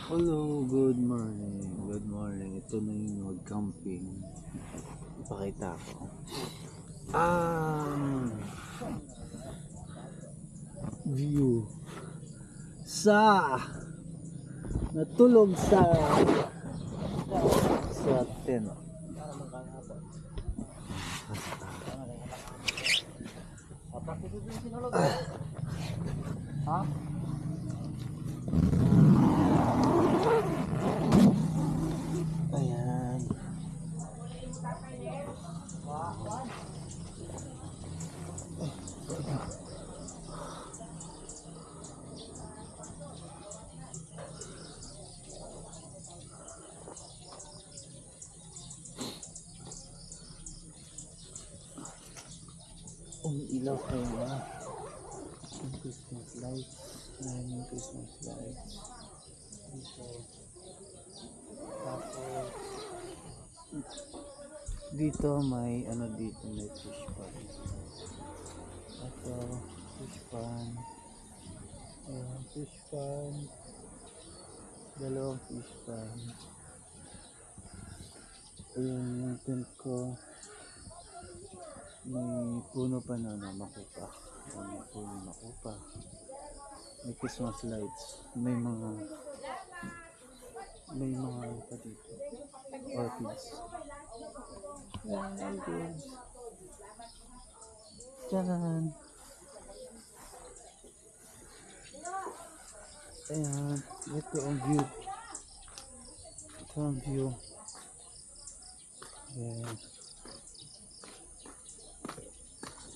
Hello, good morning. Good morning. Ito na yung mag-camping. Ipakita ko. View sa natulog sa tent. Ha? Ayan. Ilaw kayo ba? Yung Christmas lights. Ayan yung Christmas lights. Dito. Tapos dito may dito may fish pan. Ito fish pan. Ayan, fish pan. Dalawang fish pan. Ayan yung tent ko. May puno pa na makupa. May puno makupa. May Christmas lights. May mga pa dito. Orchids. Ayan, orchids. Tcharan! Ayan, ito ang view. Ito ang view. Ayan.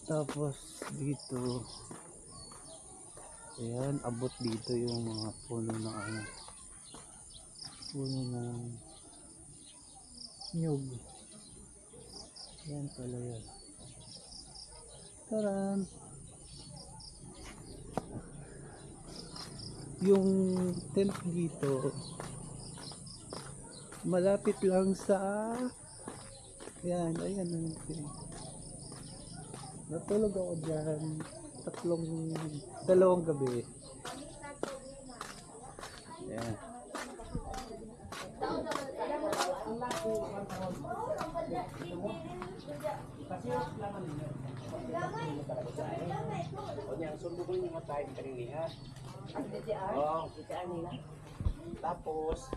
Tapos dito, ayan, abot dito yung mga puno ng puno ng nyug. Ayan pala yan. Taran! Yung tent dito malapit lang sa ayan yung tent. Natulog ako dyan dalawang gabi. Ayan. Tapos